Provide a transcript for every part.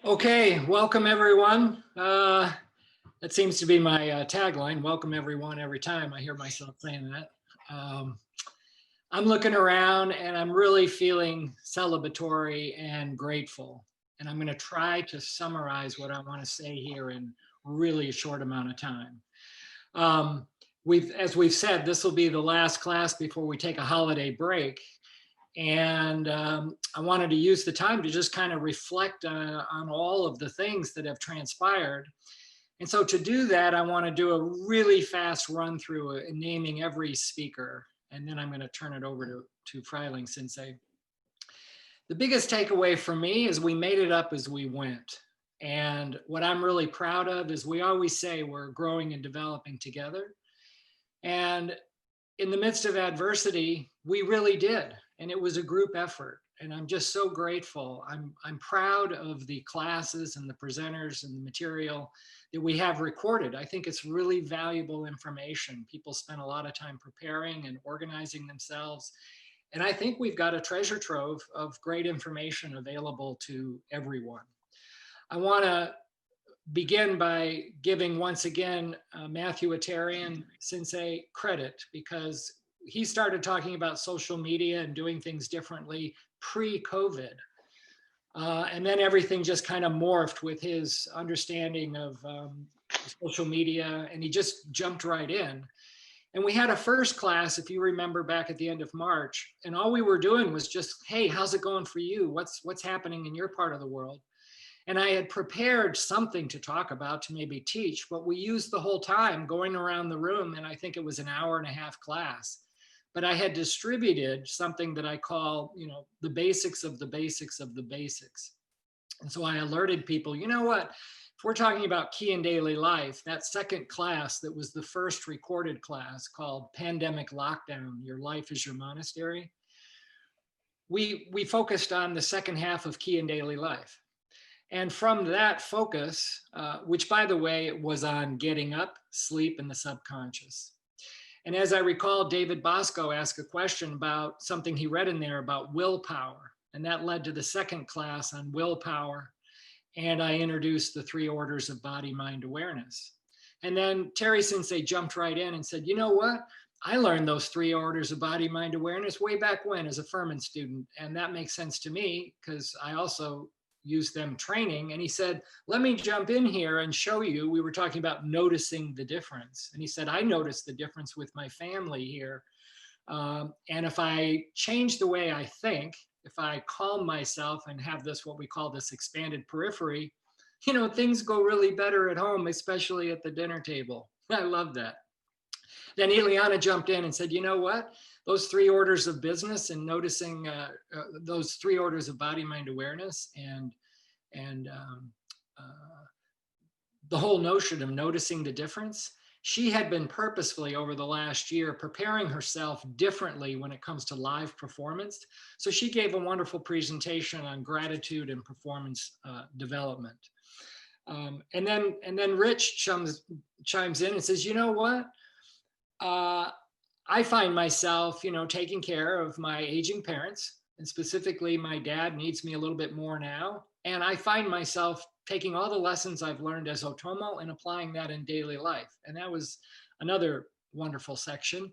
Okay, welcome everyone. That seems to be my tagline. Welcome everyone every time I hear myself saying that. Um, I'm looking around and I'm really feeling celebratory and grateful. And I'm going to try to summarize what I want to say here in really a short amount of time. Um, as we've said, this will be the last class before we take a holiday break. And I wanted to use the time to just kind of reflect on all of the things that have transpired. And so to do that, I want to do a really fast run through naming every speaker. And then I'm going to turn it over to Fryling Sensei. The biggest takeaway for me is we made it up as we went. And what I'm really proud of is we always say we're growing and developing together. And in the midst of adversity, we really did. And it was a group effort. And I'm just so grateful. I'm proud of the classes and the presenters and the material that we have recorded. I think it's really valuable information. People spent a lot of time preparing and organizing themselves. And I think we've got a treasure trove of great information available to everyone. I want to begin by giving once again Matthew Attarian Sensei credit because he started talking about social media and doing things differently pre-COVID. And then everything just kind of morphed with his understanding of social media, and he just jumped right in. And we had a first class, if you remember, back at the end of March, and all we were doing was just, hey, how's it going for you? What's happening in your part of the world? And I had prepared something to talk about to maybe teach, but we used the whole time going around the room, and I think it was an hour and a half class. But I had distributed something that I call, the basics of the basics of the basics. And so I alerted people, you know what? If we're talking about key in daily life, that second class that was the first recorded class called Pandemic Lockdown, Your Life is Your Monastery, we focused on the second half of key in daily life. And from that focus, which by the way, was on getting up, sleep, and the subconscious. And as I recall, David Bosco asked a question about something he read in there about willpower. And that led to the second class on willpower. And I introduced the 3 orders of body, mind, awareness. And then Tarry Sensei jumped right in and said, you know what? I learned those 3 orders of body, mind, awareness way back when as a Furman student. And that makes sense to me because I also use them training. And he said, let me jump in here and show you. We were talking about noticing the difference. And he said, I noticed the difference with my family here. And if I change the way I think, if I calm myself and have this, what we call this expanded periphery, things go really better at home, especially at the dinner table. I love that. Then Ileana jumped in and said, you know what? Those 3 orders of business and noticing those 3 orders of body, mind, awareness and the whole notion of noticing the difference. She had been purposefully over the last year preparing herself differently when it comes to live performance. So she gave a wonderful presentation on gratitude and performance development. And then Rich chimes in and says, you know what? I find myself, taking care of my aging parents, and specifically my dad needs me a little bit more now. And I find myself taking all the lessons I've learned as Otomo and applying that in daily life. And that was another wonderful section.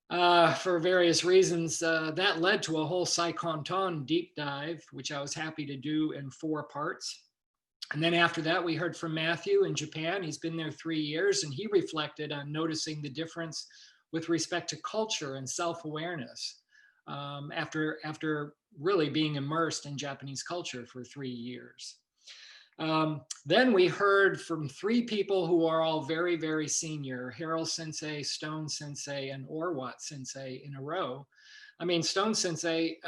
For various reasons, that led to a whole Saikonton deep dive, which I was happy to do in 4 parts. And then after that, we heard from Matthew in Japan. He's been there 3 years, and he reflected on noticing the difference with respect to culture and self-awareness after really being immersed in Japanese culture for 3 years. Then we heard from 3 people who are all very, very senior, Harrell Sensei, Stone Sensei, and Orwat Sensei in a row. I mean, Stone Sensei,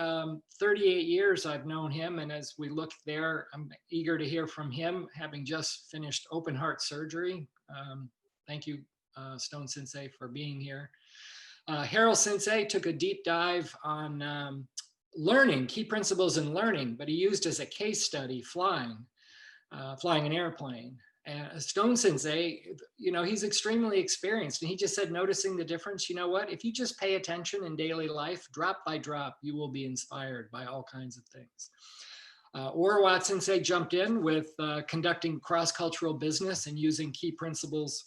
38 years I've known him, and as we look there, I'm eager to hear from him, having just finished open heart surgery. Thank you, Stone Sensei, for being here. Harrell Sensei took a deep dive on learning, key principles in learning, but he used as a case study flying an airplane. And Stone Sensei, he's extremely experienced, and he just said, noticing the difference, you know what? If you just pay attention in daily life, drop by drop, you will be inspired by all kinds of things. Orwat Sensei jumped in with conducting cross-cultural business and using key principles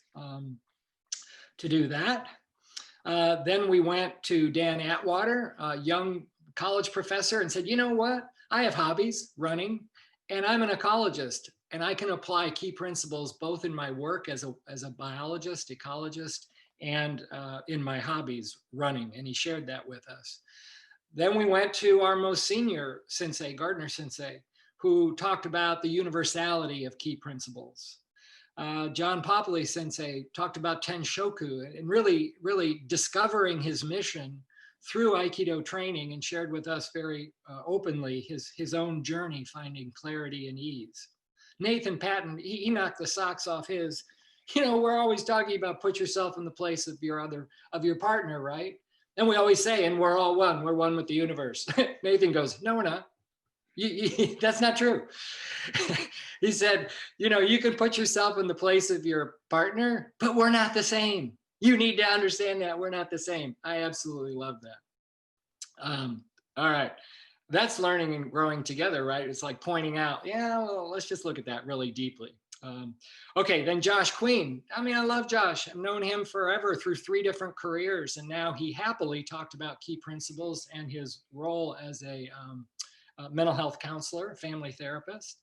to do that. Then we went to Dan Atwater, a young college professor, and said, you know what? I have hobbies, running, and I'm an ecologist, and I can apply key principles both in my work as a biologist, ecologist, and in my hobbies, running. And he shared that with us. Then we went to our most senior sensei, Gardner Sensei, who talked about the universality of key principles. John Poppele Sensei talked about Tenshoku and really discovering his mission through Aikido training, and shared with us very openly his own journey finding clarity and ease. Nathan Patton, he knocked the socks off his. You know, we're always talking about put yourself in the place of your partner, right? And we always say, and we're all one. We're one with the universe. Nathan goes, no, we're not. That's not true. He said, you know, you can put yourself in the place of your partner, but we're not the same. You need to understand that we're not the same. I absolutely love that. All right. That's learning and growing together, right? It's like pointing out, yeah, well, let's just look at that really deeply. Okay, then Josh Queen. I mean, I love Josh. I've known him forever through 3 different careers, and now he happily talked about key principles and his role as a mental health counselor, family therapist.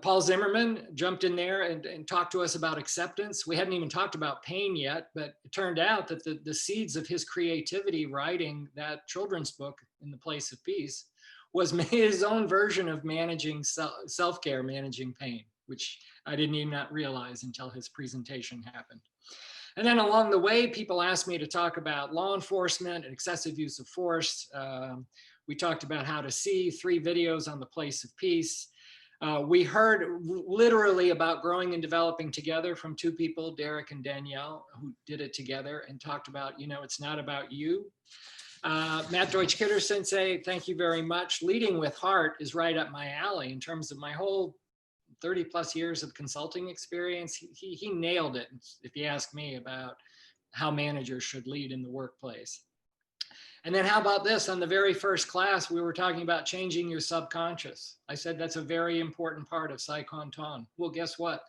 Paul Zimmerman jumped in there and talked to us about acceptance. We hadn't even talked about pain yet, but it turned out that the seeds of his creativity writing that children's book, In the Place of Peace, was his own version of managing self-care, managing pain, which I didn't even not realize until his presentation happened. And then along the way, people asked me to talk about law enforcement and excessive use of force. We talked about how to see, 3 videos on the place of peace. We heard literally about growing and developing together from 2 people, Derek and Danielle, who did it together and talked about, you know, it's not about you. Matt Doetsch-Kidder Sensei, thank you very much. Leading with heart is right up my alley in terms of my whole 30 plus years of consulting experience. He nailed it, if you ask me, about how managers should lead in the workplace. And then how about this? On the very first class, we were talking about changing your subconscious. I said that's a very important part of Saigon Ton. Well, guess what?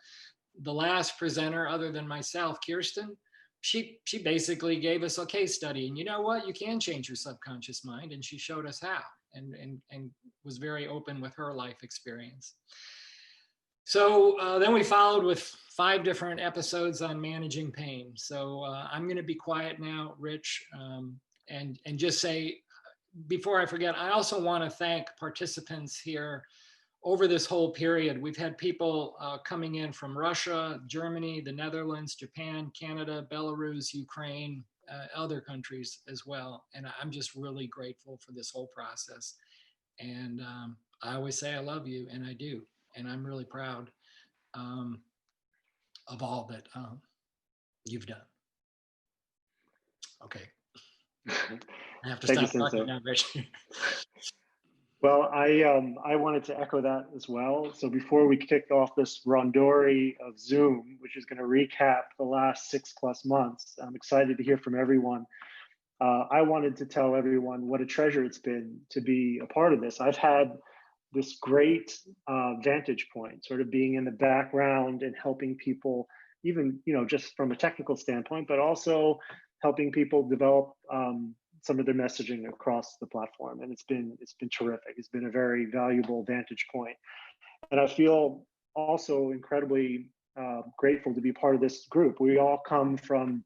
The last presenter, other than myself, Kirsten, she basically gave us a case study. And you know what? You can change your subconscious mind. And she showed us how, and was very open with her life experience. So then we followed with 5 different episodes on managing pain. So I'm going to be quiet now, Rich. And just say, before I forget, I also want to thank participants here over this whole period. We've had people coming in from Russia, Germany, the Netherlands, Japan, Canada, Belarus, Ukraine, other countries as well. And I'm just really grateful for this whole process. And I always say I love you, and I do. And I'm really proud of all that you've done. Okay. I have to Thank stop you, talking now, Rich. Well, I wanted to echo that as well. So before we kick off this rondori of Zoom, which is going to recap the last 6+ months, I'm excited to hear from everyone. I wanted to tell everyone what a treasure it's been to be a part of this. I've had this great vantage point, sort of being in the background and helping people, even, you know, just from a technical standpoint, but also helping people develop some of their messaging across the platform. And it's been terrific. It's been a very valuable vantage point. And I feel also incredibly grateful to be part of this group. We all come from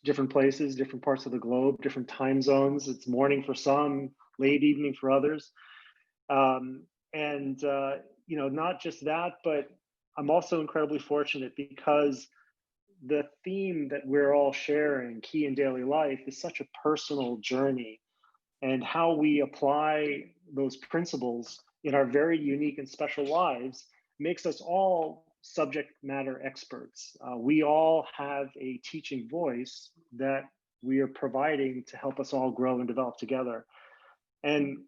different places, different parts of the globe, different time zones. It's morning for some, late evening for others. You know, not just that, but I'm also incredibly fortunate because the theme that we're all sharing, key in daily life, is such a personal journey, and how we apply those principles in our very unique and special lives makes us all subject matter experts. We all have a teaching voice that we are providing to help us all grow and develop together. And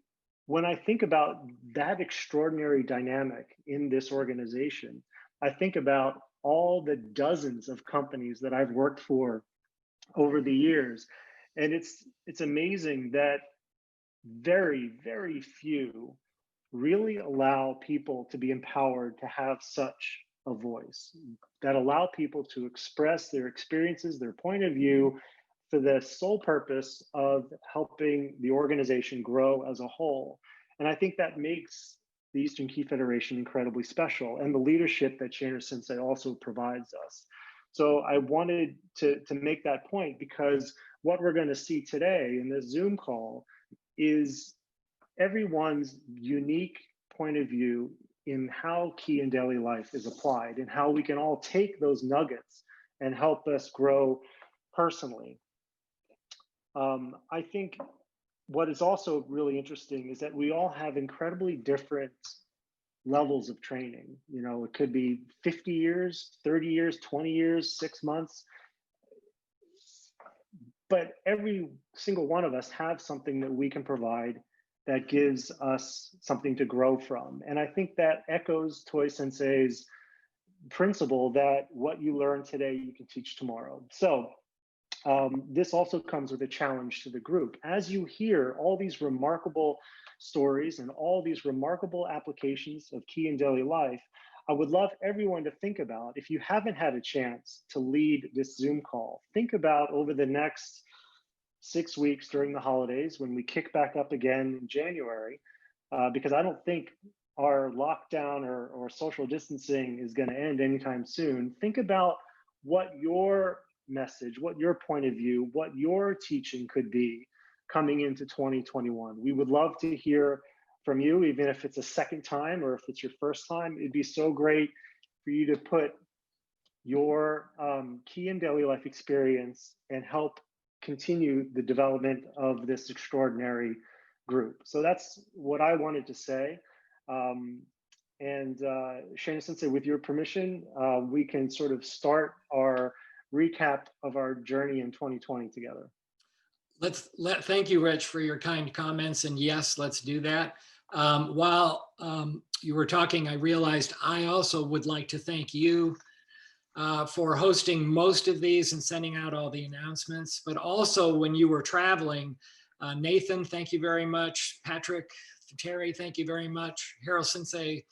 when I think about that extraordinary dynamic in this organization, I think about all the dozens of companies that I've worked for over the years. And it's amazing that very, very few really allow people to be empowered to have such a voice, that allow people to express their experiences, their point of view, for the sole purpose of helping the organization grow as a whole. And I think that makes the Eastern Key Federation incredibly special, and the leadership that Gardner Sensei also provides us. So I wanted to make that point, because what we're going to see today in this Zoom call is everyone's unique point of view in how key in daily life is applied, and how we can all take those nuggets and help us grow personally. I think what is also really interesting is that we all have incredibly different levels of training. You know, it could be 50 years, 30 years, 20 years, 6 months, but every single one of us have something that we can provide that gives us something to grow from. And I think that echoes Toy Sensei's principle that what you learn today, you can teach tomorrow. So this also comes with a challenge to the group. As you hear all these remarkable stories and all these remarkable applications of key in daily life, I would love everyone to think about, if you haven't had a chance to lead this Zoom call, think about over the next 6 weeks during the holidays, when we kick back up again in January, because I don't think our lockdown or social distancing is going to end anytime soon. Think about what your message, what your point of view, what your teaching could be coming into 2021. We would love to hear from you, even if it's a second time or if it's your first time. It'd be so great for you to put your key in daily life experience and help continue the development of this extraordinary group. So that's what I wanted to say. Gardner Sensei, with your permission, we can sort of start our recap of our journey in 2020 together. Thank you, Rich, for your kind comments. And yes, let's do that. While you were talking, I realized I also would like to thank you for hosting most of these and sending out all the announcements, but also when you were traveling, Nathan, thank you very much. Patrick, Tarry, thank you very much. Harrell Sensei,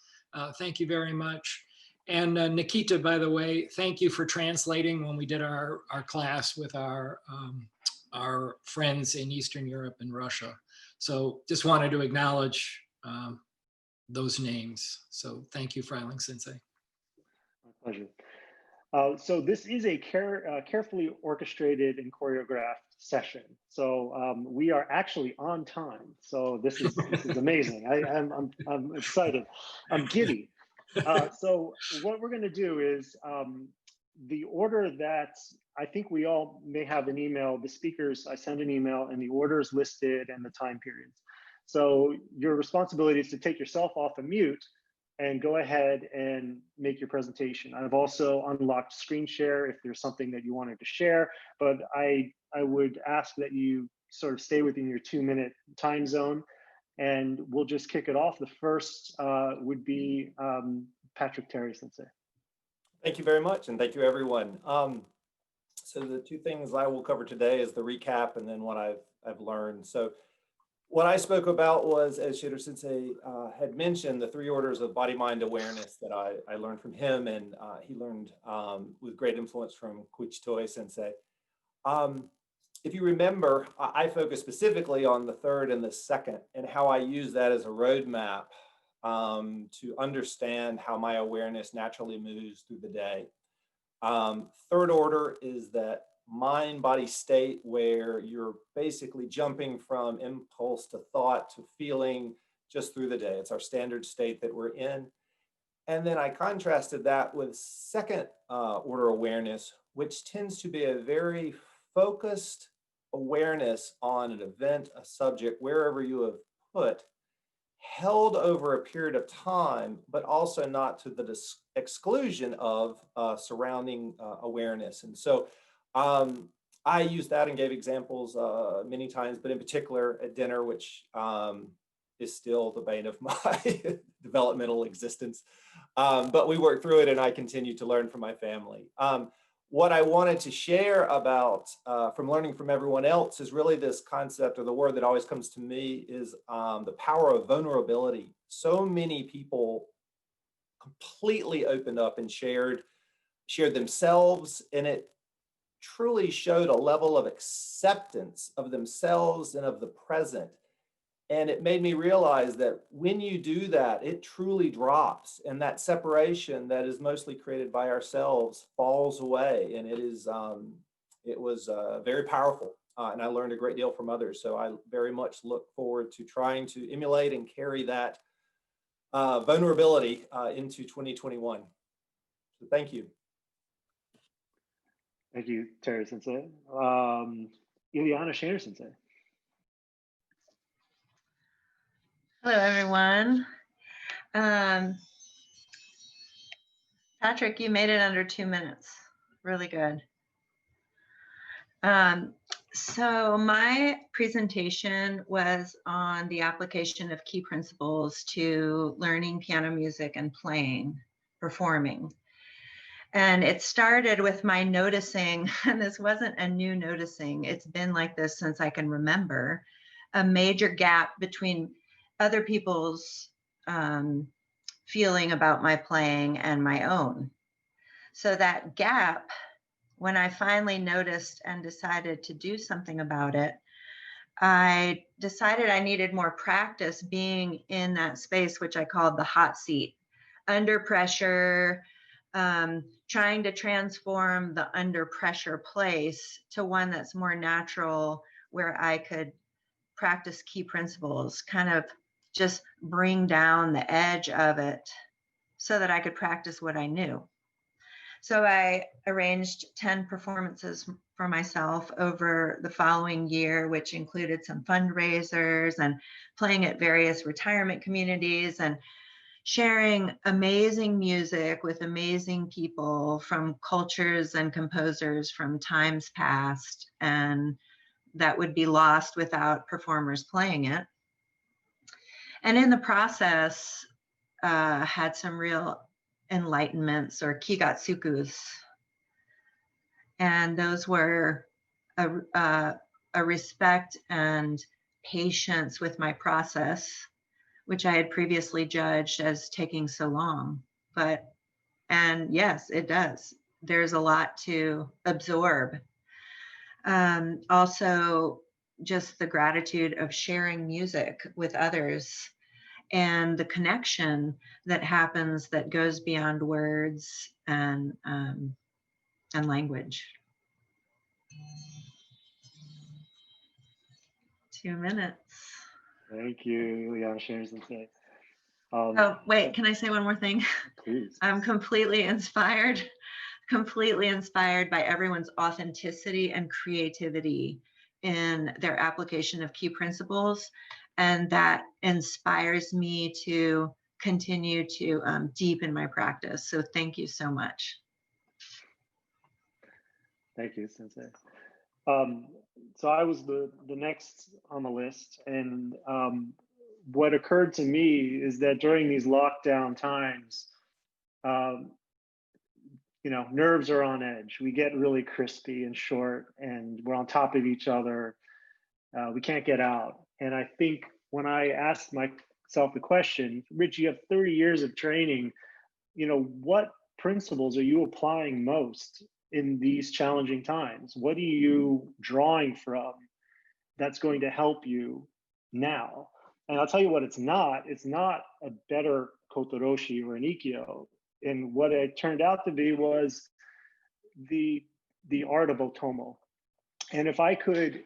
thank you very much. And Nikita, by the way, thank you for translating when we did our class with our friends in Eastern Europe and Russia. So just wanted to acknowledge those names. So thank you, Fryling Sensei. My pleasure. So this is a carefully orchestrated and choreographed session. So we are actually on time. So this is amazing. I'm excited. I'm giddy. So what we're going to do is the order that I think we all may have an email. The speakers, I send an email, and the order is listed and the time periods. So your responsibility is to take yourself off of mute and go ahead and make your presentation. I've also unlocked screen share if there's something that you wanted to share, but I would ask that you sort of stay within your 2-minute time zone, and we'll just kick it off. The first would be Patrick Tarry Sensei. Thank you very much, and thank you, everyone. So the two things I will cover today is the recap and then what I've learned. So what I spoke about was, as Gardner Sensei had mentioned, the 3 orders of body-mind awareness that I learned from him, and he learned with great influence from Toy Sensei. If you remember, I focus specifically on the 3rd and the 2nd and how I use that as a roadmap to understand how my awareness naturally moves through the day. 3rd order is that mind-body state where you're basically jumping from impulse to thought to feeling just through the day. It's our standard state that we're in. And then I contrasted that with 2nd order awareness, which tends to be a very focused awareness on an event, a subject, wherever you have put, held over a period of time, but also not to the exclusion of surrounding awareness. And so I used that and gave examples many times, but in particular at dinner, which is still the bane of my developmental existence. But we worked through it, and I continue to learn from my family. what I wanted to share about from learning from everyone else is really this concept, or the word that always comes to me is the power of vulnerability. So many people completely opened up and shared themselves, and it truly showed a level of acceptance of themselves and of the present. And it made me realize that when you do that, it truly drops, and that separation that is mostly created by ourselves falls away. And it was very powerful. And I learned a great deal from others. So I very much look forward to trying to emulate and carry that vulnerability into 2021. So thank you. Thank you, Tarry Sensei. Ileana Sensei. Hello, everyone. Patrick, you made it under 2 minutes. Really good. So my presentation was on the application of key principles to learning piano music and playing, performing. And it started with my noticing, and this wasn't a new noticing, it's been like this since I can remember, a major gap between other people's feeling about my playing and my own. So that gap, when I finally noticed and decided to do something about it, I decided I needed more practice being in that space, which I called the hot seat, under pressure, trying to transform the under pressure place to one that's more natural, where I could practice key principles, kind of just bring down the edge of it so that I could practice what I knew. So I arranged 10 performances for myself over the following year, which included some fundraisers and playing at various retirement communities and sharing amazing music with amazing people from cultures and composers from times past, and that would be lost without performers playing it. And in the process, had some real enlightenments, or kigatsukus. And those were a respect and patience with my process, which I had previously judged as taking so long. And yes, it does. There's a lot to absorb. Also, just the gratitude of sharing music with others and the connection that happens that goes beyond words and language. 2 minutes. Thank you, Ileana Sensei. Oh, wait, can I say one more thing? Please. I'm completely inspired by everyone's authenticity and creativity in their application of key principles. And that inspires me to continue to deepen my practice. So thank you so much. Thank you, Sensei. So I was the next on the list, and what occurred to me is that during these lockdown times, nerves are on edge. We get really crispy and short, and we're on top of each other. We can't get out. And I think when I asked myself the question, Rich, you have 30 years of training, what principles are you applying most in these challenging times? What are you drawing from that's going to help you now? And I'll tell you what it's not a better Kotoroshi or an Ikkyo. And what it turned out to be was the art of Otomo. And if I could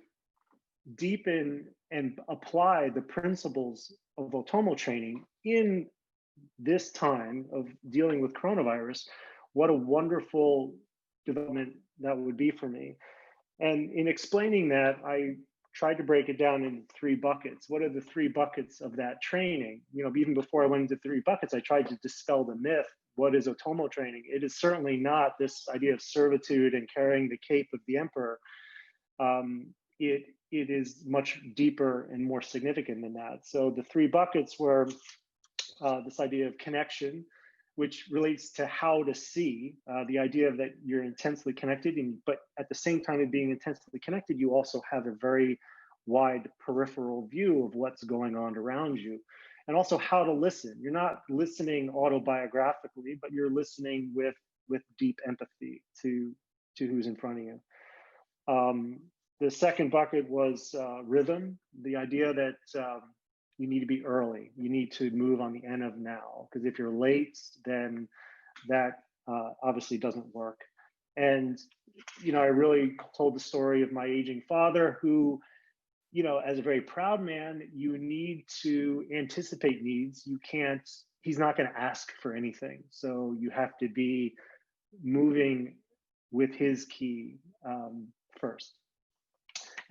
deepen and apply the principles of Otomo training in this time of dealing with coronavirus, what a wonderful development that would be for me. And in explaining that, I tried to break it down into 3 buckets. What are the 3 buckets of that training? Even before I went into 3 buckets, I tried to dispel the myth. What is Otomo training? It is certainly not this idea of servitude and carrying the cape of the emperor. It is much deeper and more significant than that. So the 3 buckets were this idea of connection, which relates to how to see, the idea that you're intensely connected, but at the same time of being intensely connected, you also have a very wide peripheral view of what's going on around you. And also how to listen. You're not listening autobiographically, but you're listening with deep empathy to who's in front of you. The second bucket was rhythm, the idea that you need to be early. You need to move on the end of now, because if you're late, then that obviously doesn't work. And, I really told the story of my aging father who, as a very proud man, you need to anticipate needs. He's not going to ask for anything. So you have to be moving with his key first.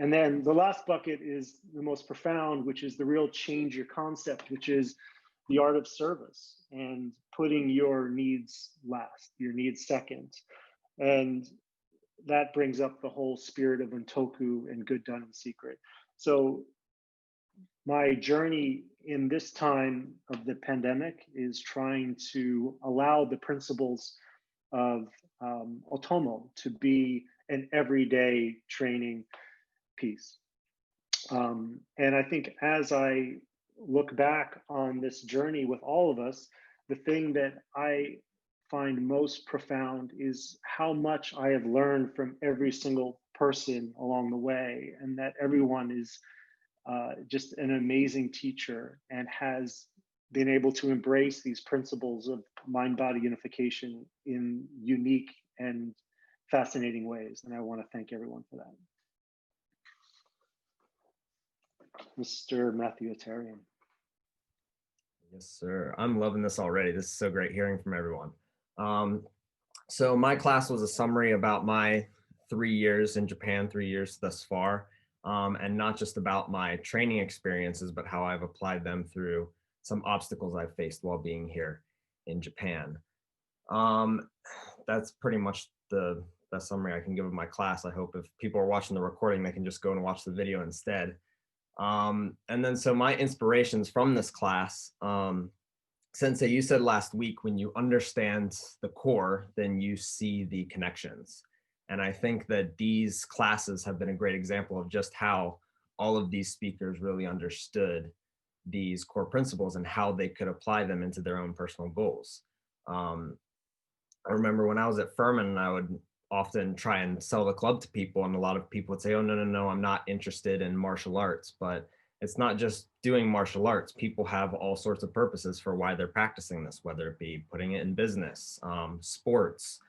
And then the last bucket is the most profound, which is the real change your concept, which is the art of service and putting your needs last, your needs second. And that brings up the whole spirit of Untoku and good done in secret. So my journey in this time of the pandemic is trying to allow the principles of Otomo to be an everyday training piece. And I think as I look back on this journey with all of us, the thing that I find most profound is how much I have learned from every single person along the way, and that everyone is just an amazing teacher and has been able to embrace these principles of mind-body unification in unique and fascinating ways. And I want to thank everyone for that. Mr. Matthew Attarian. Yes, sir. I'm loving this already. This is so great hearing from everyone. So my class was a summary about my 3 years in Japan, 3 years thus far, and not just about my training experiences, but how I've applied them through some obstacles I've faced while being here in Japan. That's pretty much the best summary I can give of my class. I hope if people are watching the recording, they can just go and watch the video instead. And then so my inspirations from this class, Sensei, you said last week, when you understand the core, then you see the connections. And I think that these classes have been a great example of just how all of these speakers really understood these core principles and how they could apply them into their own personal goals. I remember when I was at Furman, I would often try and sell the club to people, and a lot of people would say, oh, no, I'm not interested in martial arts. But it's not just doing martial arts. People have all sorts of purposes for why they're practicing this, whether it be putting it in business, sports,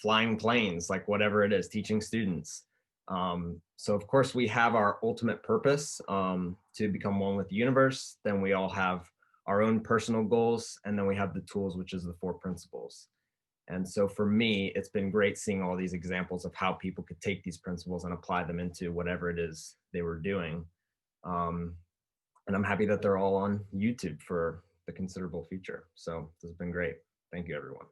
flying planes, like whatever it is, teaching students. So of course we have our ultimate purpose to become one with the universe. Then we all have our own personal goals, and then we have the tools, which is the 4 principles. And so for me, it's been great seeing all these examples of how people could take these principles and apply them into whatever it is they were doing. And I'm happy that they're all on YouTube for the considerable future. So this has been great. Thank you, everyone.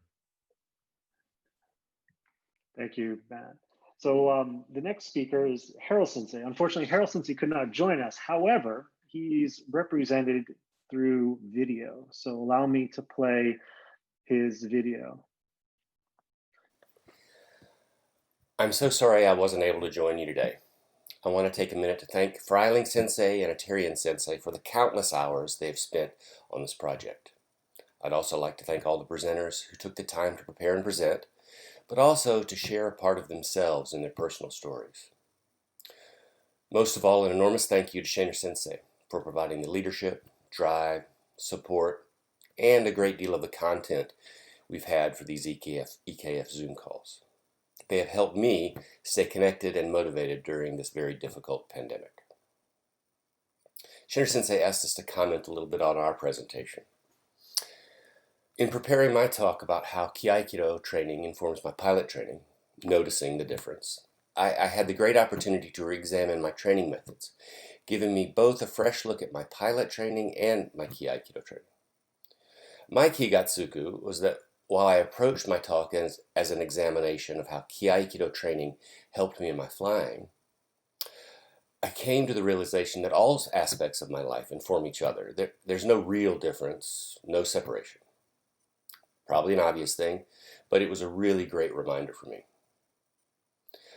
Thank you, Matt. So the next speaker is Harrell Sensei. Unfortunately, Harrell Sensei could not join us. However, he's represented through video. So allow me to play his video. I'm so sorry I wasn't able to join you today. I want to take a minute to thank Fryling Sensei and Attarian Sensei for the countless hours they've spent on this project. I'd also like to thank all the presenters who took the time to prepare and present, but also to share a part of themselves in their personal stories. Most of all, an enormous thank you to Shaner Sensei for providing the leadership, drive, support, and a great deal of the content we've had for these EKF Zoom calls. They have helped me stay connected and motivated during this very difficult pandemic. Shaner Sensei asked us to comment a little bit on our presentation. In preparing my talk about how Ki-Aikido training informs my pilot training, noticing the difference, I had the great opportunity to re-examine my training methods, giving me both a fresh look at my pilot training and my Ki-Aikido training. My Kigatsuku was that while I approached my talk as an examination of how Ki-Aikido training helped me in my flying, I came to the realization that all aspects of my life inform each other. There's no real difference, no separation. Probably an obvious thing, but it was a really great reminder for me.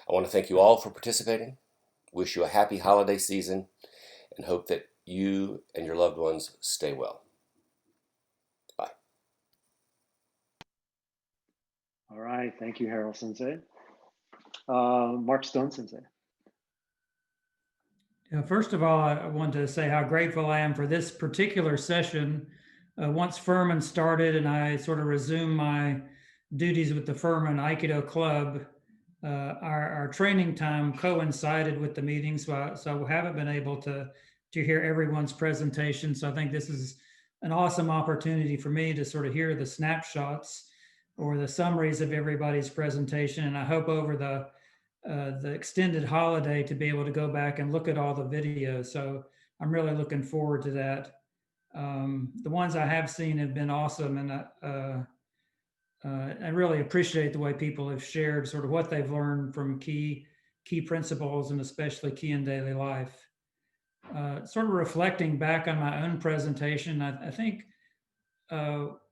I want to thank you all for participating, wish you a happy holiday season, and hope that you and your loved ones stay well. Bye. All right, thank you, Harrell Sensei. Mark Stone Sensei. First of all, I want to say how grateful I am for this particular session. Once Furman started and I sort of resumed my duties with the Furman Aikido Club, our training time coincided with the meeting, so I haven't been able to hear everyone's presentation. So I think this is an awesome opportunity for me to sort of hear the snapshots or the summaries of everybody's presentation. And I hope over the extended holiday to be able to go back and look at all the videos. So I'm really looking forward to that. The ones I have seen have been awesome, and I really appreciate the way people have shared sort of what they've learned from key principles, and especially key in daily life. Sort of reflecting back on my own presentation, I think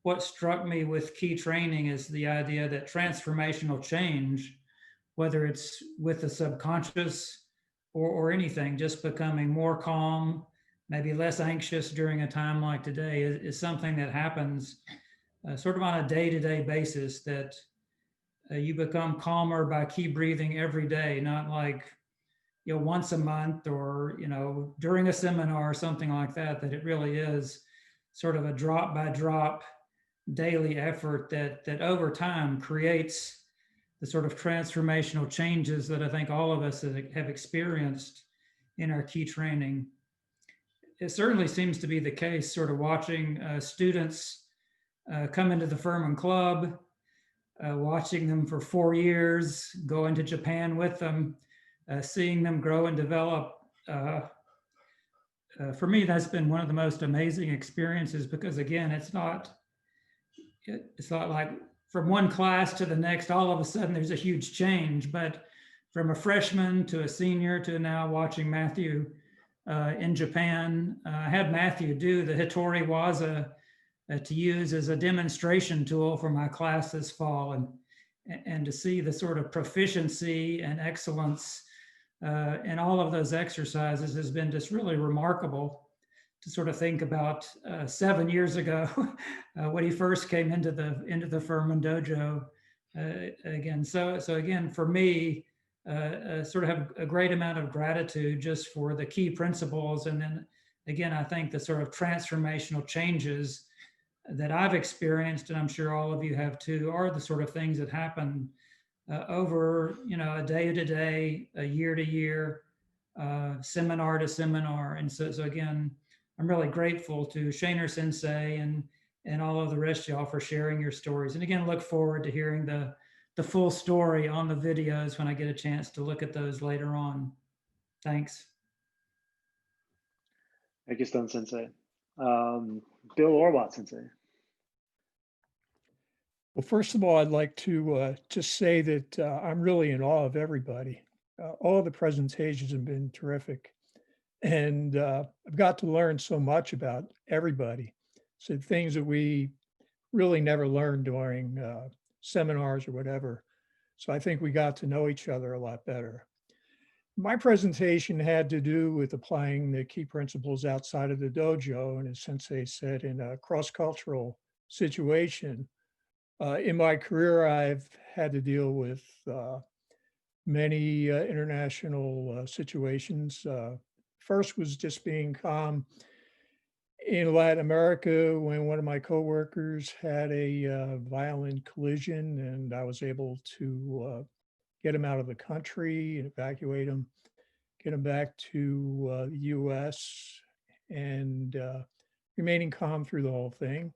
what struck me with key training is the idea that transformational change, whether it's with the subconscious or anything, just becoming more calm, maybe less anxious during a time like today is something that happens sort of on a day-to-day basis, that you become calmer by key breathing every day, not like, once a month or, during a seminar or something like that, that it really is sort of a drop by drop daily effort that over time creates the sort of transformational changes that I think all of us have experienced in our key training. It certainly seems to be the case, sort of watching students come into the Furman Club, watching them for 4 years, going to Japan with them, seeing them grow and develop. For me, that's been one of the most amazing experiences, because again, it's not like from one class to the next, all of a sudden there's a huge change, but from a freshman to a senior to now watching Matthew in Japan. I had Matthew do the Hitori Waza to use as a demonstration tool for my class this fall, and to see the sort of proficiency and excellence in all of those exercises has been just really remarkable. To sort of think about 7 years ago when he first came into the Furman dojo again. So again, for me, sort of have a great amount of gratitude just for the key principles. And then again, I think the sort of transformational changes that I've experienced, and I'm sure all of you have too, are the sort of things that happen over, a day to day, a year to year, seminar to seminar. And so again, I'm really grateful to Shaner Sensei and all of the rest of y'all for sharing your stories. And again, look forward to hearing the full story on the videos when I get a chance to look at those later on. Thanks. Thank you, Stone Sensei. Bill Orwat Sensei. Well, first of all, I'd like to just say that I'm really in awe of everybody. All the presentations have been terrific. And I've got to learn so much about everybody. So things that we really never learned during seminars or whatever. So I think we got to know each other a lot better. My presentation had to do with applying the key principles outside of the dojo, and as Sensei said, in a cross-cultural situation. In my career, I've had to deal with many international situations. First was just being calm in Latin America when one of my coworkers had a violent collision, and I was able to get him out of the country and evacuate him, get him back to the US, and remaining calm through the whole thing.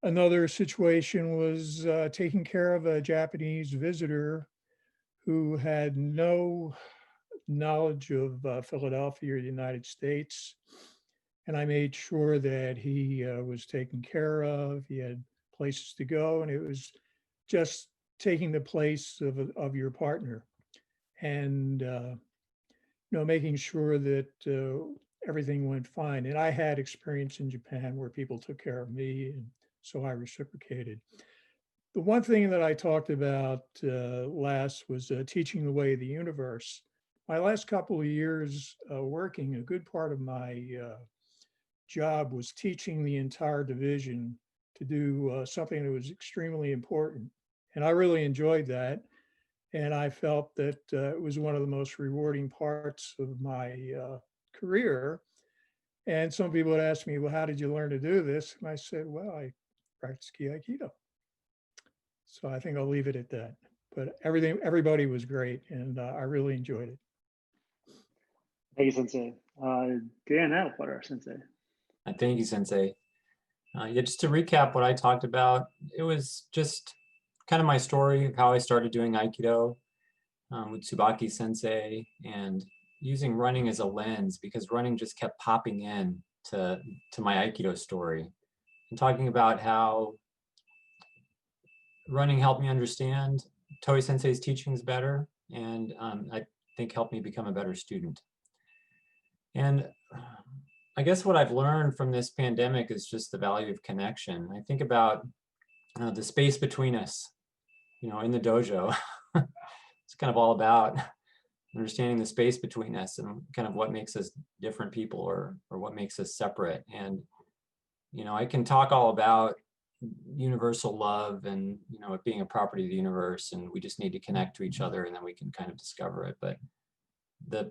Another situation was taking care of a Japanese visitor who had no knowledge of Philadelphia or the United States. And I made sure that he was taken care of. He had places to go, and it was just taking the place of your partner, and making sure that everything went fine. And I had experience in Japan where people took care of me, and so I reciprocated. The one thing that I talked about last was teaching the way of the universe. My last couple of years working, a good part of my job was teaching the entire division to do something that was extremely important. And I really enjoyed that. And I felt that it was one of the most rewarding parts of my career. And some people would ask me, well, how did you learn to do this? And I said, well, I practiced Ki Aikido. So I think I'll leave it at that. But everybody was great, and I really enjoyed it. Thank you, Sensei. Danielle, Atwater Sensei. Thank you, Sensei. Yeah, just to recap what I talked about, it was just kind of my story of how I started doing Aikido with Tsubaki Sensei and using running as a lens, because running just kept popping in to my Aikido story, and talking about how running helped me understand Toei Sensei's teachings better, and I think helped me become a better student. And I guess what I've learned from this pandemic is just the value of connection. I think about the space between us, in the dojo. It's kind of all about understanding the space between us and kind of what makes us different people, or what makes us separate. And, I can talk all about universal love and, it being a property of the universe, and we just need to connect to each other, and then we can kind of discover it. But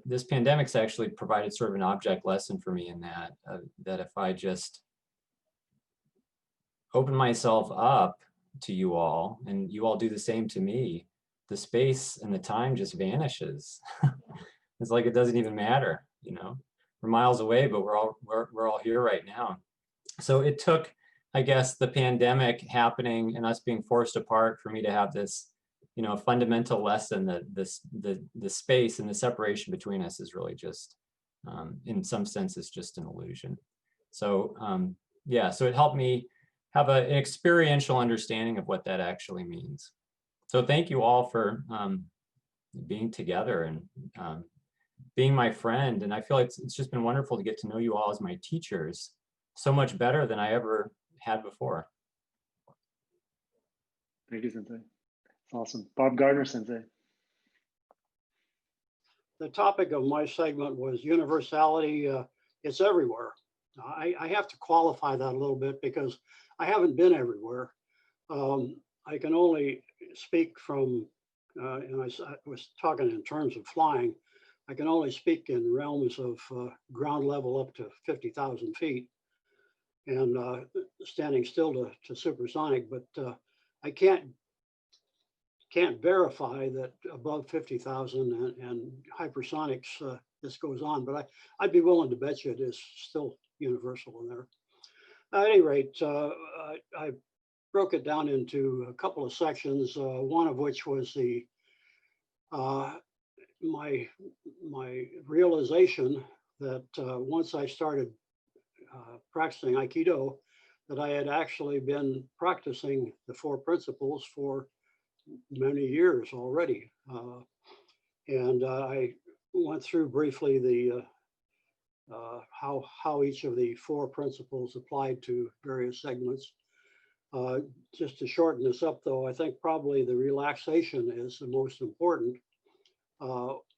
this pandemic's actually provided sort of an object lesson for me in that, that if I just open myself up to you all, and you all do the same to me, the space and the time just vanishes. It's like it doesn't even matter, we're miles away, but we're all here right now. So it took, I guess, the pandemic happening and us being forced apart for me to have this, fundamental lesson that the space and the separation between us is really just, in some sense, is just an illusion. So yeah, so it helped me have an experiential understanding of what that actually means. So thank you all for being together and being my friend. And I feel like it's just been wonderful to get to know you all as my teachers so much better than I ever had before. Thank you, Sensei. Awesome. Gardner Sensei. The topic of my segment was universality. It's everywhere. I have to qualify that a little bit because I haven't been everywhere. I can only speak from, and I was talking in terms of flying, I can only speak in realms of ground level up to 50,000 feet and standing still to supersonic, but I can't verify that above 50,000 and hypersonics this goes on, but I'd be willing to bet you it is still universal in there. At any rate, I broke it down into a couple of sections, one of which was the my realization that once I started practicing Aikido, that I had actually been practicing the four principles for many years already. And I went through briefly the how each of the four principles applied to various segments. Just to shorten this up though, I think probably the relaxation is the most important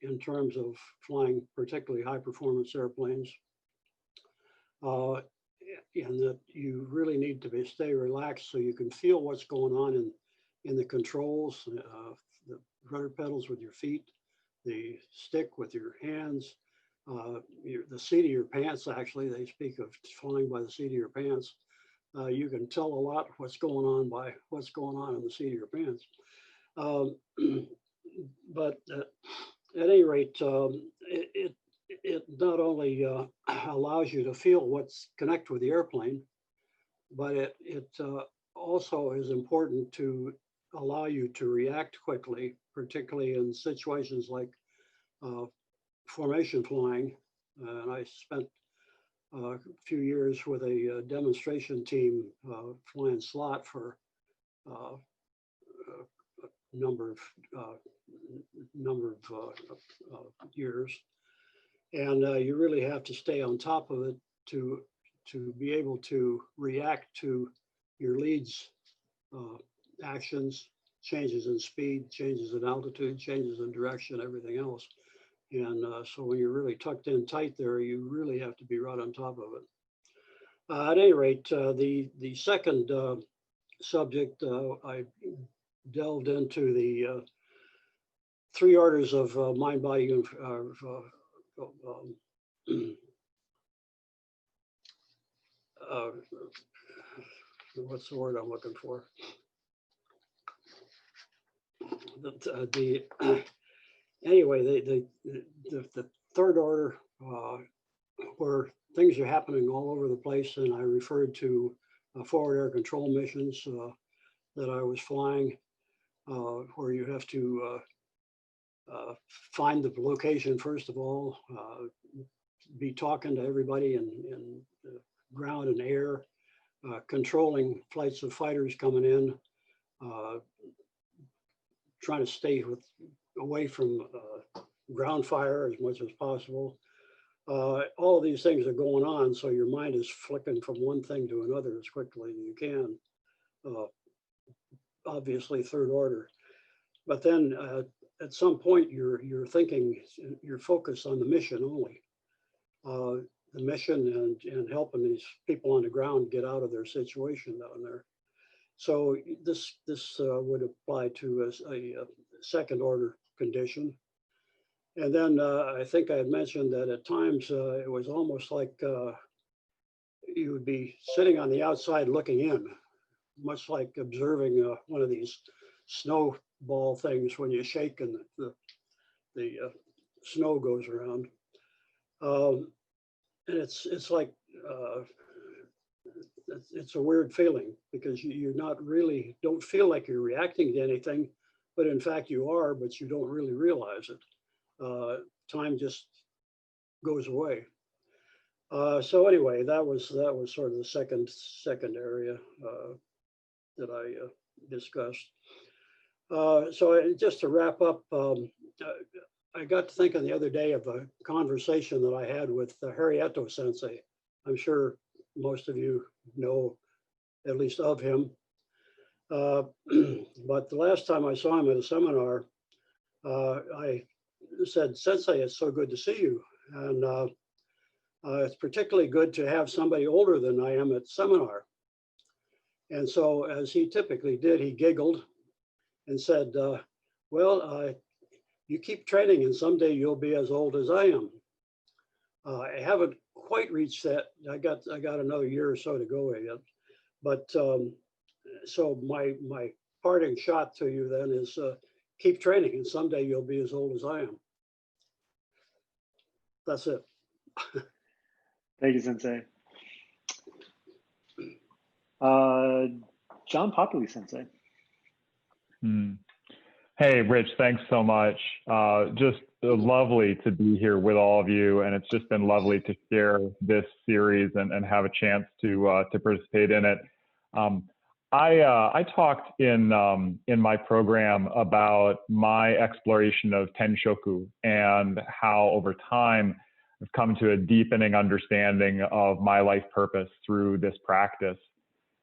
in terms of flying particularly high performance airplanes. And that you really need to stay relaxed so you can feel what's going on in the controls, the rudder pedals with your feet, the stick with your hands, the seat of your pants. Actually, they speak of flying by the seat of your pants. You can tell a lot what's going on by what's going on in the seat of your pants. But at any rate, it not only allows you to feel what's connected with the airplane, but it also is important to allow you to react quickly, particularly in situations like formation flying. And I spent a few years with a demonstration team flying slot for a number of years. And you really have to stay on top of it to be able to react to your lead's actions, changes in speed, changes in altitude, changes in direction, everything else. And so when you're really tucked in tight there, you really have to be right on top of it. At any rate, the second subject, I delved into the 3 orders of mind, body, what's the word I'm looking for? Anyway, the third order, where things are happening all over the place, and I referred to forward air control missions that I was flying, where you have to find the location first of all, be talking to everybody in ground and air, controlling flights of fighters coming in, trying to stay away from ground fire as much as possible. All of these things are going on, so your mind is flicking from one thing to another as quickly as you can. Obviously, third order. But then at some point, you're thinking, you're focused on the mission only. The mission and helping these people on the ground get out of their situation down there. So this would apply to a second order condition. And then I think I had mentioned that at times it was almost like you would be sitting on the outside looking in, much like observing one of these snowball things when you shake and the snow goes around. And it's like, it's a weird feeling because you're not really, don't feel like you're reacting to anything, but in fact you are, but you don't really realize it. Time just goes away. So anyway, that was sort of the second area that I discussed. So just to wrap up, I got to thinking the other day of a conversation that I had with Harrell Sensei. I'm sure most of you know at least of him. But the last time I saw him at a seminar, I said, "Sensei, it's so good to see you." And it's particularly good to have somebody older than I am at seminar. And so as he typically did, he giggled and said, well, you keep training and someday you'll be as old as I am. I haven't quite reached that. I got another year or so to go yet. But so my parting shot to you then is keep training and someday you'll be as old as I am. That's it. Thank you, Sensei. John Poppele, Sensei. Hey, Rich, thanks so much. Just lovely to be here with all of you, and it's just been lovely to share this series and have a chance to participate in it. I talked in my program about my exploration of Tenshoku and how over time I've come to a deepening understanding of my life purpose through this practice.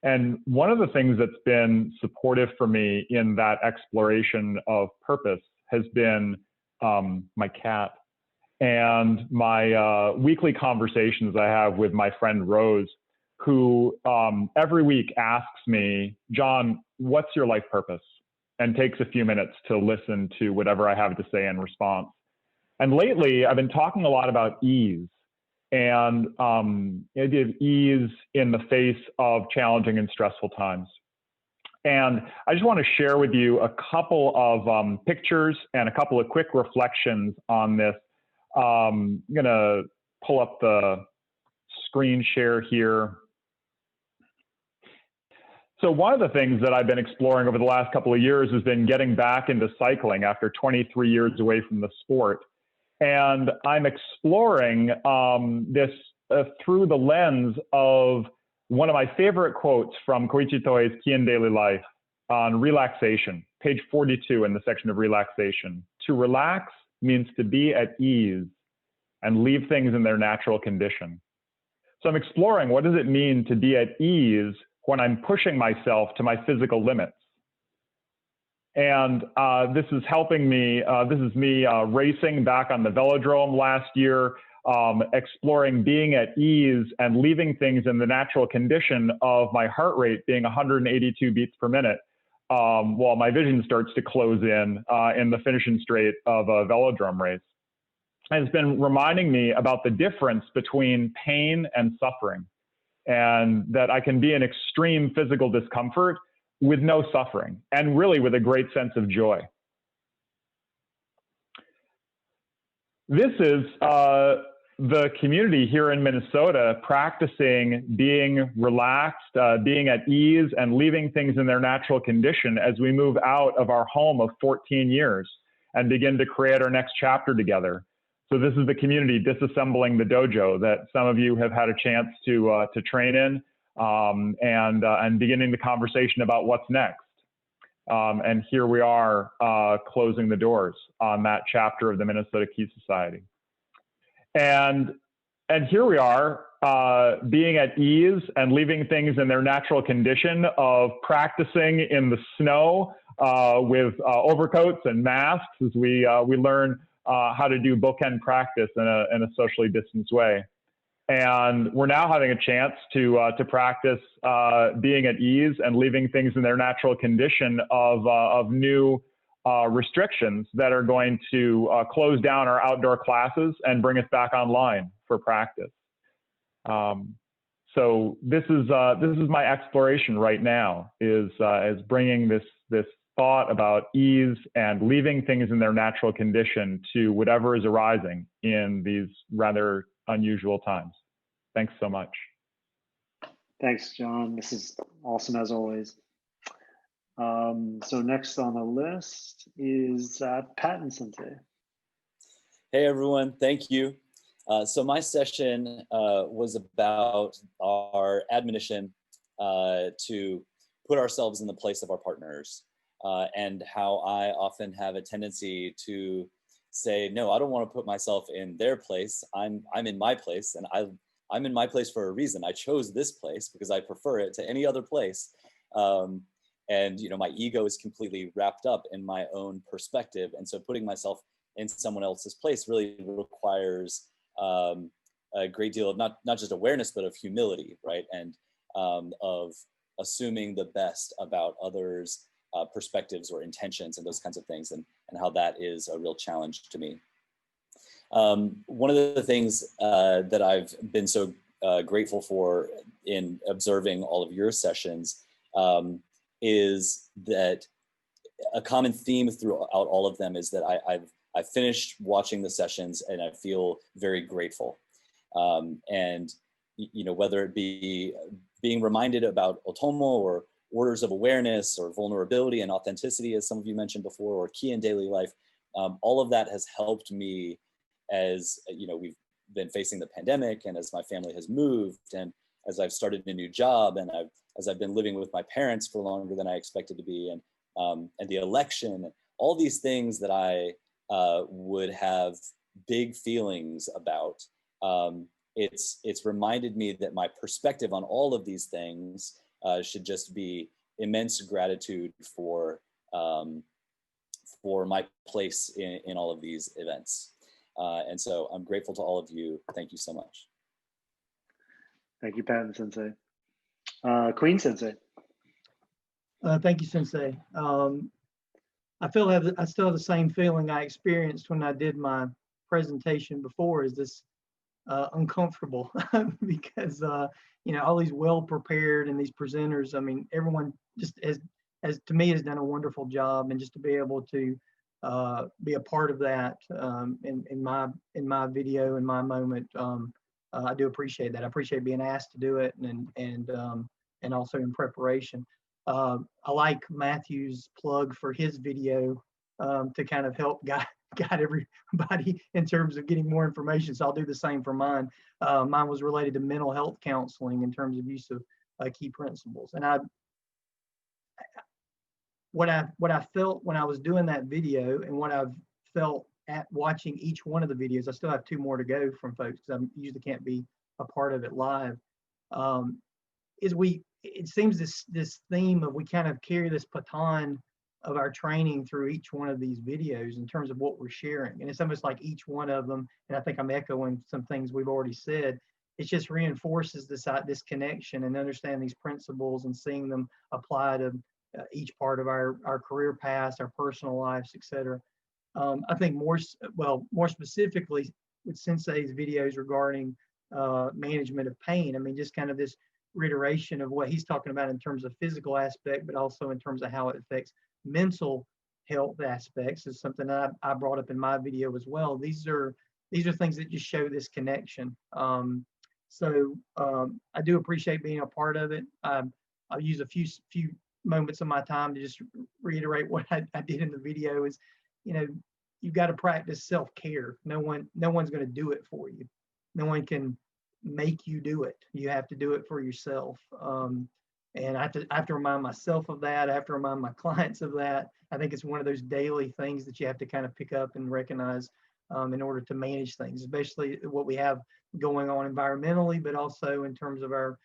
And one of the things that's been supportive for me in that exploration of purpose has been my cat and my weekly conversations I have with my friend Rose, who every week asks me, "John, what's your life purpose?" and takes a few minutes to listen to whatever I have to say in response. And lately, I've been talking a lot about ease and the idea of ease in the face of challenging and stressful times. And I just want to share with you a couple of pictures and a couple of quick reflections on this. I'm going to pull up the screen share here. So one of the things that I've been exploring over the last couple of years has been getting back into cycling after 23 years away from the sport. And I'm exploring this through the lens of one of my favorite quotes from Koichi Toi's Key in Daily Life on relaxation, page 42 in the section of relaxation. To relax means to be at ease and leave things in their natural condition. So I'm exploring what does it mean to be at ease when I'm pushing myself to my physical limits. And this is helping me, this is me racing back on the velodrome last year, exploring being at ease and leaving things in the natural condition of my heart rate being 182 beats per minute, while my vision starts to close in the finishing straight of a velodrome race. And it's been reminding me about the difference between pain and suffering, and that I can be in extreme physical discomfort with no suffering, and really with a great sense of joy. This is the community here in Minnesota practicing being relaxed, being at ease, and leaving things in their natural condition as we move out of our home of 14 years and begin to create our next chapter together. So this is the community disassembling the dojo that some of you have had a chance to train in, and beginning the conversation about what's next. And here we are closing the doors on that chapter of the Minnesota Key Society. And here we are being at ease and leaving things in their natural condition of practicing in the snow with overcoats and masks as we learn how to do bookend practice in a socially distanced way. And we're now having a chance to practice being at ease and leaving things in their natural condition of new restrictions that are going to close down our outdoor classes and bring us back online for practice. So this is my exploration right now, is bringing this thought about ease and leaving things in their natural condition to whatever is arising in these rather unusual times. Thanks so much. Thanks, John. This is awesome as always. So next on the list is Patton Sensei. Hey everyone, thank you. So my session was about our admonition to put ourselves in the place of our partners, and how I often have a tendency to say, no, I don't want to put myself in their place. I'm in my place, and I'm in my place for a reason. I chose this place because I prefer it to any other place. And you know, my ego is completely wrapped up in my own perspective. And so putting myself in someone else's place really requires a great deal of not just awareness, but of humility, right? And of assuming the best about others' perspectives or intentions and those kinds of things, and how that is a real challenge to me. One of the things that I've been so grateful for in observing all of your sessions is that a common theme throughout all of them is that I've finished watching the sessions and I feel very grateful. And you know, whether it be being reminded about Otomo or orders of awareness or vulnerability and authenticity, as some of you mentioned before, or key in daily life, all of that has helped me as, you know, we've been facing the pandemic, and as my family has moved, and as I've started a new job, and as I've been living with my parents for longer than I expected to be, and the election, all these things that I would have big feelings about. It's reminded me that my perspective on all of these things should just be immense gratitude for my place in all of these events. And so I'm grateful to all of you. Thank you so much. Thank you, Patton Sensei. Queen Sensei. Thank you, Sensei. I still have the same feeling I experienced when I did my presentation before, is this uncomfortable because you know, all these well prepared and these presenters, I mean, everyone just as to me has done a wonderful job, and just to be able to be a part of that in my video, in my moment, I do appreciate that. I appreciate being asked to do it, and also in preparation. I like Matthew's plug for his video to kind of help guide everybody in terms of getting more information. So I'll do the same for mine. Mine was related to mental health counseling in terms of use of key principles. And what I felt when I was doing that video, and what I've felt at watching each one of the videos, I still have 2 more to go from folks because I usually can't be a part of it live, is it seems this theme of we kind of carry this baton of our training through each one of these videos in terms of what we're sharing. And it's almost like each one of them, and I think I'm echoing some things we've already said, it just reinforces this connection and understanding these principles and seeing them apply to each part of our career paths, our personal lives, et cetera. I think more specifically with Sensei's videos regarding management of pain, I mean, just kind of this reiteration of what he's talking about in terms of physical aspect, but also in terms of how it affects mental health aspects is something that I brought up in my video as well. These are things that just show this connection. I do appreciate being a part of it. I'll use a few moments of my time to just reiterate what I did in the video is, you've got to practice self-care. No one's going to do it for you. No one can make you do it. You have to do it for yourself. And I have to remind myself of that. I have to remind my clients of that. I think it's one of those daily things that you have to kind of pick up and recognize in order to manage things, especially what we have going on environmentally, but also in terms of our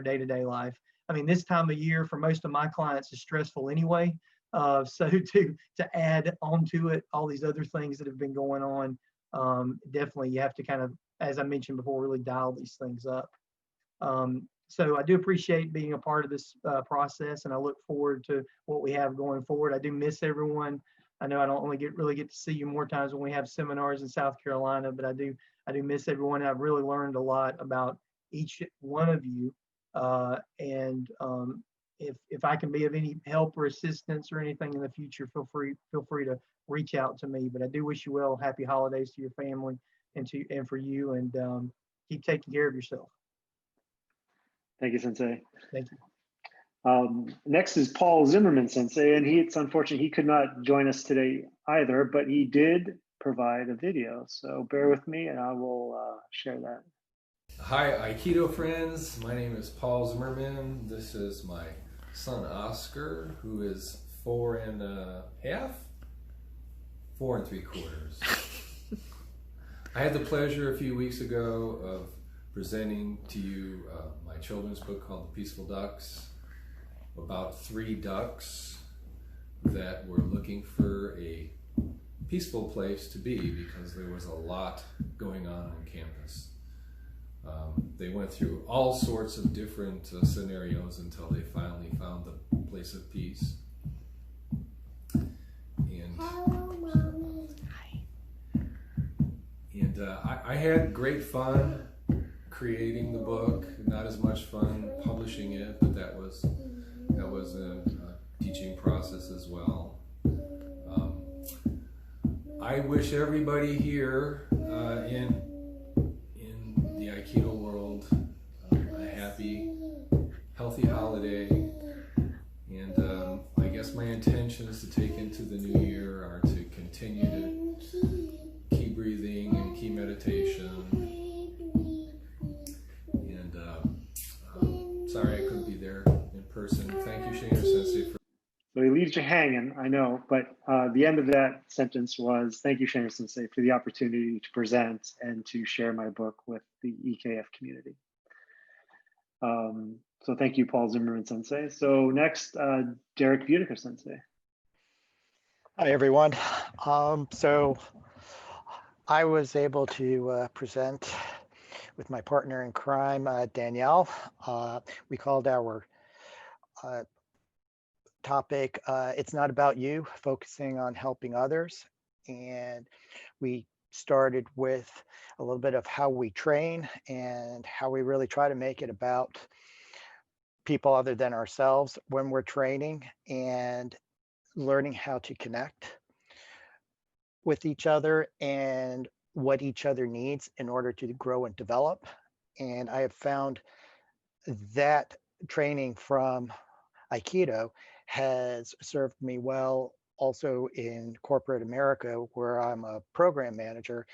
day-to-day life. I mean, this time of year for most of my clients is stressful anyway. So to add onto it all these other things that have been going on, definitely you have to kind of, as I mentioned before, really dial these things up. So I do appreciate being a part of this process, and I look forward to what we have going forward. I do miss everyone. I know I don't really get to see you more times when we have seminars in South Carolina, but I do miss everyone. I've really learned a lot about each one of you. If I can be of any help or assistance or anything in the future, feel free to reach out to me. But I do wish you well. Happy holidays to your family and for you, and keep taking care of yourself. Thank you, Sensei. Thank you. Next is Paul Zimmerman Sensei, and it's unfortunate he could not join us today either, but he did provide a video. So bear with me and I will share that. Hi, Aikido friends. My name is Paul Zimmerman. This is my son Oscar, who is 4 1/2, 4 3/4. I had the pleasure a few weeks ago of presenting to you my children's book called The Peaceful Ducks, about 3 ducks that were looking for a peaceful place to be because there was a lot going on on campus. They went through all sorts of different scenarios until they finally found the place of peace. And, hello, Mommy. Hi. And I had great fun creating the book. Not as much fun publishing it, but that was a teaching process as well. I wish everybody here in the Aikido world a happy, healthy holiday, and I guess my intentions to take into the new year are to continue to keep breathing and keep meditation. And sorry I couldn't be there in person. Thank you, Gardner Sensei. So he leaves you hanging, I know, but the end of that sentence was, thank you, Gardner Sensei, for the opportunity to present and to share my book with the EKF community. So thank you, Paul Zimmerman Sensei. So next, Derek Buttiker Sensei. Hi, everyone. So I was able to present with my partner in crime, Danielle. We called our topic, It's Not About You, focusing on helping others. And we started with a little bit of how we train and how we really try to make it about people other than ourselves when we're training, and learning how to connect with each other and what each other needs in order to grow and develop. And I have found that training from Aikido has served me well also in corporate America, where I'm a program manager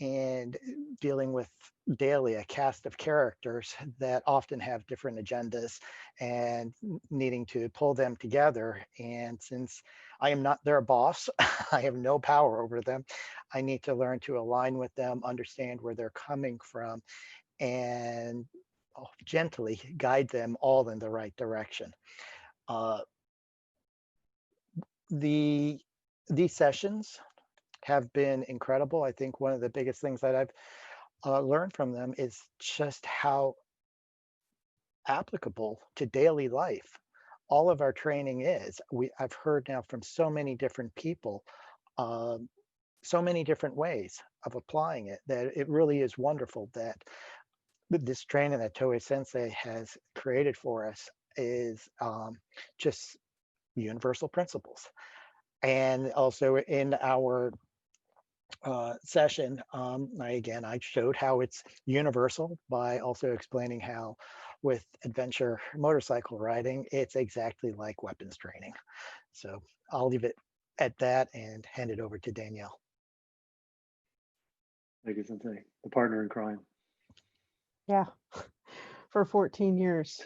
and dealing with daily a cast of characters that often have different agendas and needing to pull them together. And since I am not their boss, I have no power over them, I need to learn to align with them, understand where they're coming from, and gently guide them all in the right direction. These sessions have been incredible. I think one of the biggest things that I've learned from them is just how applicable to daily life all of our training is. I've heard now from so many different people, so many different ways of applying it, that it really is wonderful that this training that Toei Sensei has created for us is just universal principles. And also in our session, I showed how it's universal by also explaining how with adventure motorcycle riding, it's exactly like weapons training. So I'll leave it at that and hand it over to Danielle. Thank you, Sensei, the partner in crime. Yeah, for 14 years.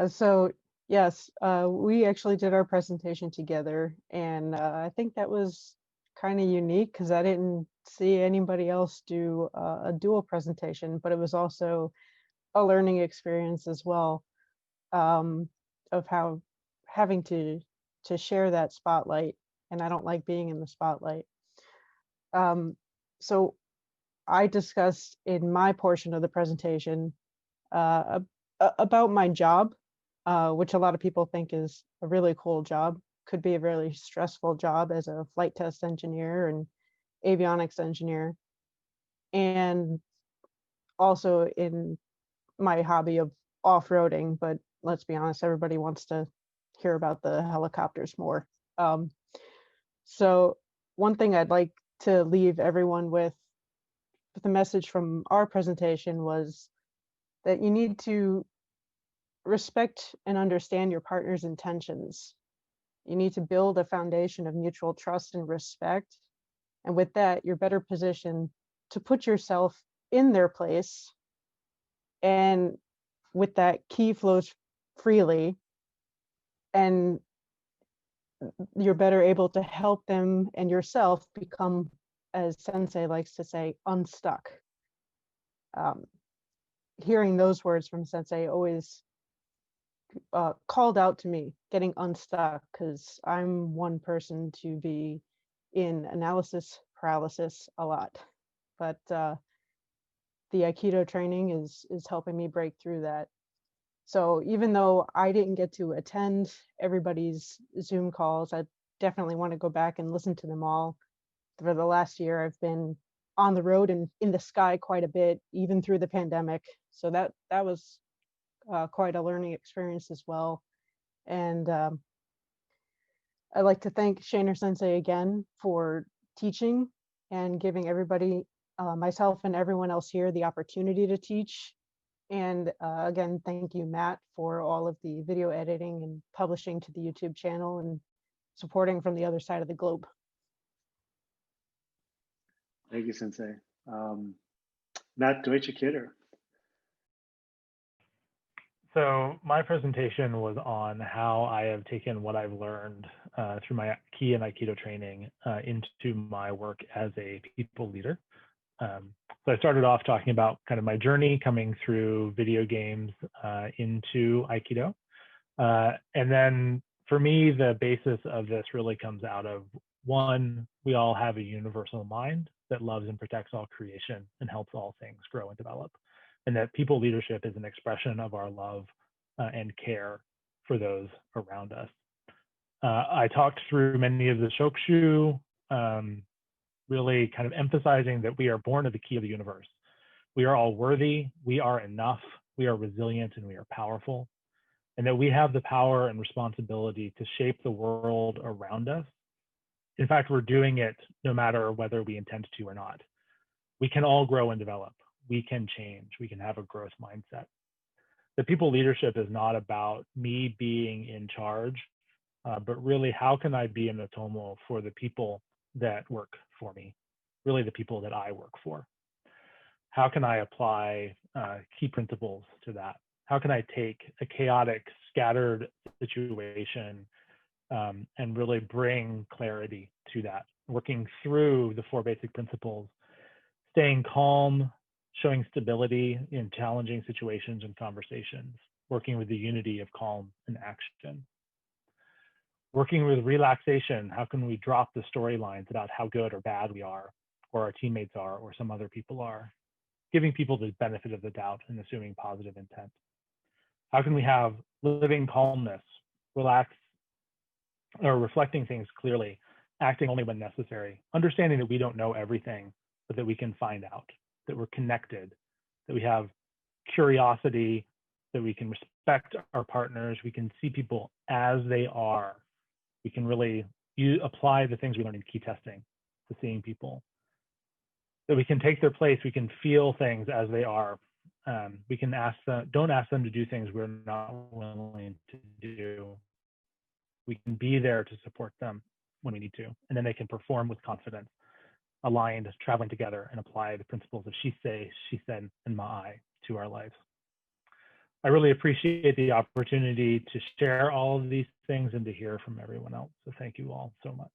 So yes, we actually did our presentation together, and I think that was kind of unique because I didn't see anybody else do a dual presentation, but it was also a learning experience as well, of how having to share that spotlight, and I don't like being in the spotlight. So I discussed in my portion of the presentation about my job, which a lot of people think is a really cool job, could be a really stressful job as a flight test engineer and avionics engineer. And also in my hobby of off-roading, but let's be honest, everybody wants to hear about the helicopters more. So one thing I'd like to leave everyone with the message from our presentation was that you need to respect and understand your partner's intentions. You need to build a foundation of mutual trust and respect. And with that, you're better positioned to put yourself in their place. And with that, ki flows freely. And you're better able to help them and yourself become, as Sensei likes to say, unstuck. Hearing those words from Sensei always called out to me, getting unstuck, because I'm one person to be in analysis paralysis a lot. But the Aikido training is helping me break through that. So even though I didn't get to attend everybody's Zoom calls, I definitely want to go back and listen to them all. For the last year, I've been on the road and in the sky quite a bit, even through the pandemic. So that was quite a learning experience as well. And I'd like to thank Shaner Sensei again for teaching and giving everybody, myself and everyone else here, the opportunity to teach. And again, thank you, Matt, for all of the video editing and publishing to the YouTube channel and supporting from the other side of the globe. Thank you, Sensei. Matt Doetsch-Kidder. So my presentation was on how I have taken what I've learned through my Ki and Aikido training into my work as a people leader. So I started off talking about kind of my journey coming through video games into Aikido. And then for me, the basis of this really comes out of, one, we all have a universal mind that loves and protects all creation and helps all things grow and develop. And that people leadership is an expression of our love and care for those around us. I talked through many of the shokushu, really kind of emphasizing that we are born of the ki of the universe. We are all worthy, we are enough, we are resilient, and we are powerful. And that we have the power and responsibility to shape the world around us. In fact, we're doing it no matter whether we intend to or not. We can all grow and develop. We can change. We can have a growth mindset. The people leadership is not about me being in charge, but really how can I be an otomo for the people that work for me, really the people that I work for. How can I apply key principles to that? How can I take a chaotic, scattered situation and really bring clarity to that, working through the 4 basic principles, staying calm, showing stability in challenging situations and conversations, working with the unity of calm and action. Working with relaxation, how can we drop the storylines about how good or bad we are, or our teammates are, or some other people are, giving people the benefit of the doubt and assuming positive intent. How can we have living calmness, relax, or reflecting things clearly, acting only when necessary, understanding that we don't know everything, but that we can find out, that we're connected, that we have curiosity, that we can respect our partners, we can see people as they are. We can really apply the things we learn in key testing to seeing people. That we can take their place, we can feel things as they are. We can ask them, don't ask them to do things we're not willing to do. We can be there to support them when we need to, and then they can perform with confidence, aligned, traveling together, and apply the principles of she say, she said, and ma'ai to our lives. I really appreciate the opportunity to share all of these things and to hear from everyone else. So thank you all so much.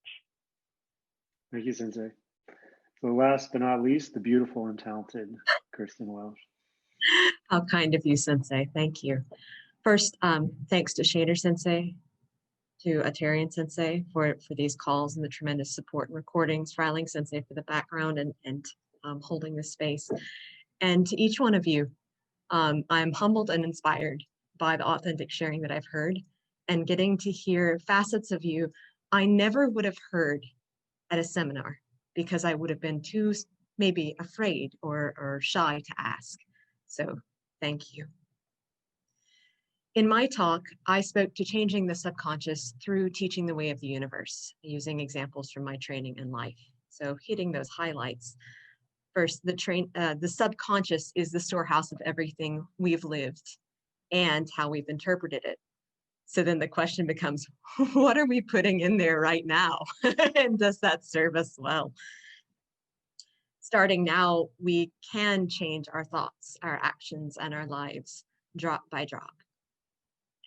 Thank you, Sensei. So last but not least, the beautiful and talented Kirsten Welge. How kind of you, Sensei. Thank you. First, thanks to Shader Sensei, to Attarian Sensei for these calls and the tremendous support and recordings, Fryling Sensei for the background and holding the space. And to each one of you, I'm humbled and inspired by the authentic sharing that I've heard and getting to hear facets of you I never would have heard at a seminar because I would have been too maybe afraid or shy to ask. So thank you. In my talk, I spoke to changing the subconscious through teaching the way of the universe, using examples from my training and life. So hitting those highlights. First, the subconscious is the storehouse of everything we've lived and how we've interpreted it. So then the question becomes, what are we putting in there right now? And does that serve us well? Starting now, we can change our thoughts, our actions, and our lives drop by drop.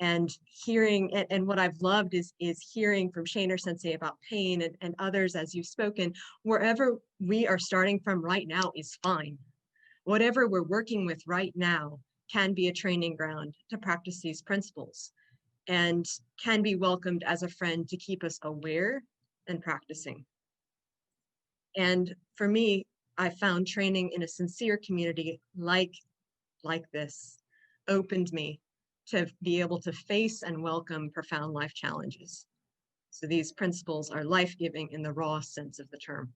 And hearing, and what I've loved is hearing from Shader Sensei about pain and others as you've spoken, wherever we are starting from right now is fine. Whatever we're working with right now can be a training ground to practice these principles and can be welcomed as a friend to keep us aware and practicing. And for me, I found training in a sincere community like this opened me to be able to face and welcome profound life challenges. So these principles are life-giving in the raw sense of the term.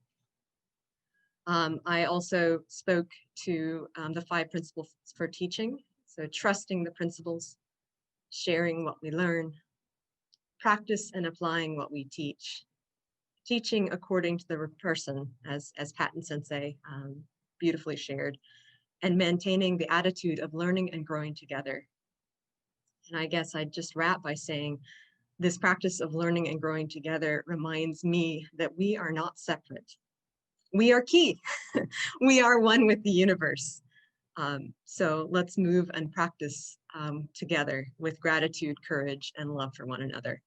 I also spoke to the 5 principles for teaching. So trusting the principles, sharing what we learn, practice and applying what we teach, teaching according to the person, as Patton Sensei beautifully shared, and maintaining the attitude of learning and growing together. And I guess I'd just wrap by saying this practice of learning and growing together reminds me that we are not separate. We are key. We are one with the universe. So let's move and practice together with gratitude, courage, and love for one another.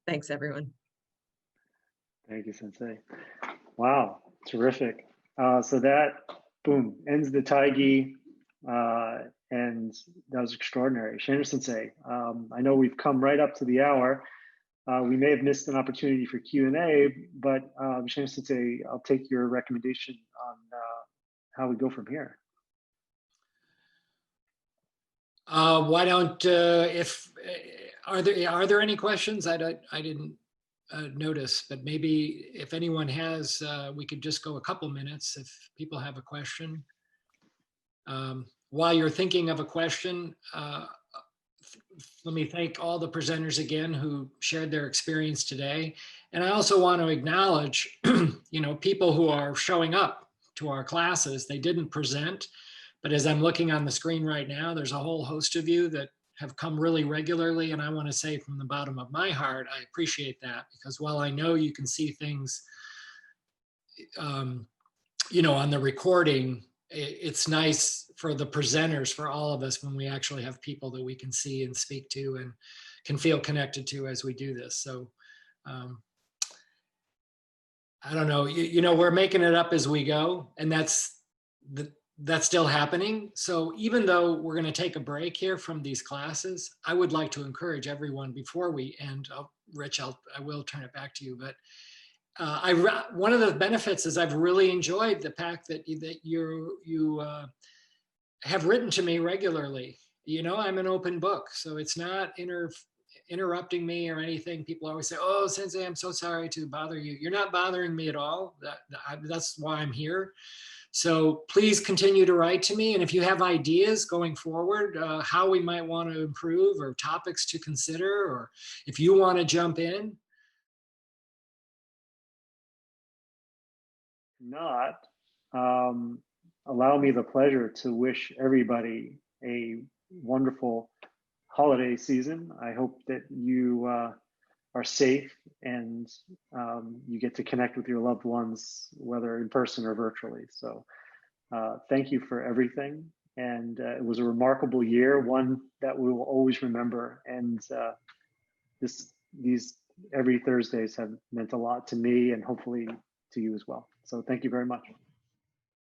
Thanks, everyone. Thank you, Sensei. Wow, terrific. So that, boom, ends the Taigi. And that was extraordinary. Shader Sensei, I know we've come right up to the hour. We may have missed an opportunity for Q&A, but Shader Sensei, I'll take your recommendation on how we go from here. Why don't, are there any questions? I didn't notice, but maybe if anyone has, we could just go a couple minutes if people have a question. While you're thinking of a question, let me thank all the presenters again who shared their experience today. And I also want to acknowledge, people who are showing up to our classes. They didn't present, but as I'm looking on the screen right now, there's a whole host of you that have come really regularly. And I want to say from the bottom of my heart, I appreciate that, because while I know you can see things, on the recording, it's nice for the presenters, for all of us, when we actually have people that we can see and speak to and can feel connected to as we do this. So I don't know, we're making it up as we go, and that's that's still happening. So even though we're going to take a break here from these classes, I would like to encourage everyone before we end. Rich, I will turn it back to you, but one of the benefits is I've really enjoyed the fact that you have written to me regularly. You know, I'm an open book, so it's not interrupting me or anything. People always say, "Oh, Sensei, I'm so sorry to bother you." You're not bothering me at all. That's why I'm here. So please continue to write to me. And if you have ideas going forward, how we might want to improve or topics to consider, or if you want to jump in. Not, allow me the pleasure to wish everybody a wonderful holiday season. I hope that you are safe and you get to connect with your loved ones, whether in person or virtually. So thank you for everything. And it was a remarkable year, one that we will always remember. And these every Thursdays have meant a lot to me and hopefully to you as well. So thank you very much.